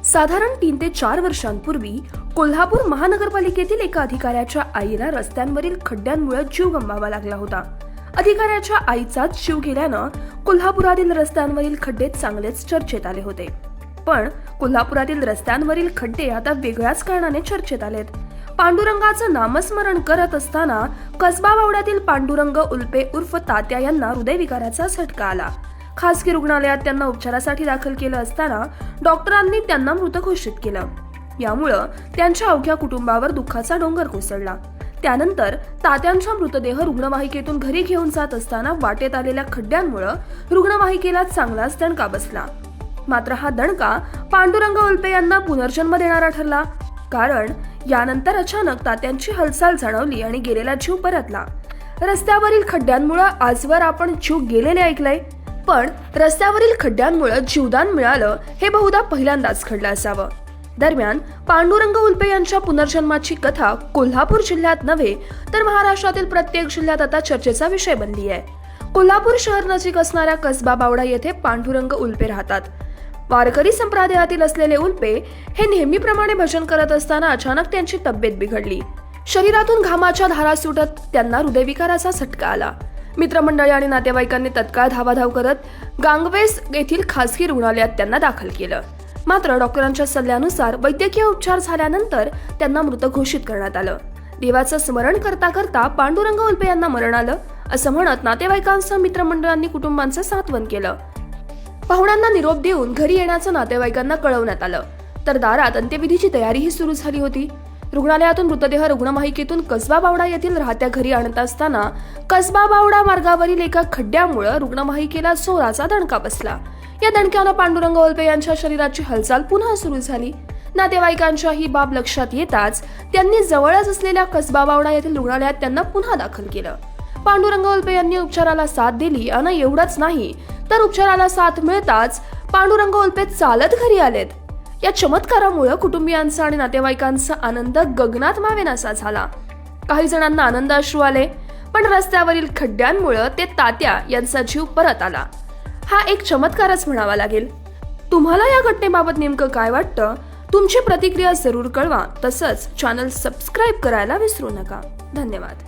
साधारण 3 ते 4 वर्षांपूर्वी कोल्हापूर महानगरपालिकेतील एका अधिकाऱ्याच्या आईला रस्त्यांवरील खड्ड्यांमुळे जीव गमवावा लागला होता। अधिकाऱ्याच्या आईचाच जीव गेल्यानं कोल्हापुरातील रस्त्यांवरील खड्डे चांगलेच चर्चेत आले होते। पण कोल्हापुरातील रस्त्यांवरील खड्डे आता वेगळ्याच कारणाने चर्चेत आलेत। पांडुरंगाचं नामस्मरण करत असताना कसबा बावड्यातील पांडुरंग उल्पे उर्फ तात्या यांना हृदयविकाराचा झटका आला। खासगी रुग्णालयात त्यांना उपचारासाठी दाखल केलं असताना डॉक्टरांनी त्यांना मृत घोषित केलं। यामुळं त्यांच्या अवघ्या कुटुंबावर दुःखाचा डोंगर कोसळला। त्यानंतर तात्यांचा मृतदेह रुग्णवाहिकेतून घरी घेऊन जात असताना वाटेत आलेल्या खड्ड्यांमुळे रुग्णवाहिकेला चांगलाच दणका बसला। मात्र हा दणका पांडुरंग उल्पे यांना पुनर्जन्म देणारा ठरला, कारण यानंतर अचानक तात्यांची हालचाल जाणवली आणि गेलेला जीव परतला। रस्त्यावरील खड्ड्यांमुळे आजवर आपण जीव गेलेले ऐकलंय, पण रस्त्यावरील खड्ड्यांमुळे जीवदान मिळालं हे बहुधा पहिल्यांदाच घडलं असावं। दरम्यान पांडुरंग उल्पे यांच्या पुनर्जन्माची कथा कोल्हापूर जिल्ह्यात नव्हे तर महाराष्ट्रातील प्रत्येक जिल्ह्यात आता चर्चेचा विषय बनली आहे। कोल्हापूर शहर नजीक असणाऱ्या कसबा बावडा येथे पांडुरंग उल्पे राहतात। वारकरी संप्रदायातील असलेले उल्पे हे नेहमीप्रमाणे भजन करत असताना अचानक त्यांची तब्येत बिघडली। शरीरातून घामाच्या धारा सुटत त्यांना हृदयविकाराचा झटका आला। मित्रमंडळी आणि नातेवाईकांनी तत्काळ धावाधाव करत गांगवेस येथील खासगी रुग्णालयात त्यांना दाखल केलं। मात्र डॉक्टरांच्या सल्ल्यानुसार वैद्यकीय उपचार झाल्यानंतर त्यांना मृत घोषित करण्यात आलं। देवाचं स्मरण करता करता पांडुरंग उल्पे यांना मरण आलं असं म्हणत नातेवाईकांसह मित्रमंडळांनी कुटुंबांचं सांत्वन केलं। पाहुण्यांना निरोप देऊन घरी येण्याचं नातेवाईकांना कळवण्यात आलं, तर दारात अंत्यविधीची तयारीही सुरू झाली होती। रुग्णालयातून मृतदेह रुग्णवाहिकेतून कसबा बावडा येथील राहत्या घरी आणत असताना कसबा बावडा मार्गावरील एका खड्ड्यामुळे रुग्णवाहिकेला जोराचा दणका बसला। या दणक्यानं पांडुरंग उल्पे यांच्या शरीराची हालचाल पुन्हा सुरू झाली। नातेवाईकांच्या ही बाब लक्षात येताच त्यांनी जवळच असलेल्या कसबा बावडा येथील रुग्णालयात त्यांना पुन्हा दाखल केलं। पांडुरंग उल्पे यांनी उपचाराला साथ दिली आणि एवढंच नाही तर उपचाराला साथ मिळताच पांडुरंग उल्पे चालत घरी आलेत। या चमत्कारामुळे कुटुंबियांचा आणि नातेवाईकांचा आनंद गगनात मावेनासा झाला। काही जणांना आनंद अश्रू आले, पण रस्त्यावरील खड्ड्यांमुळे ते तात्या यांचा जीव परत आला। हा एक चमत्कारच म्हणावा लागेल। तुम्हाला या घटनेबाबत नेमकं काय वाटतं? तुमची प्रतिक्रिया जरूर कळवा। तसंच चॅनल सबस्क्राईब करायला विसरू नका। धन्यवाद।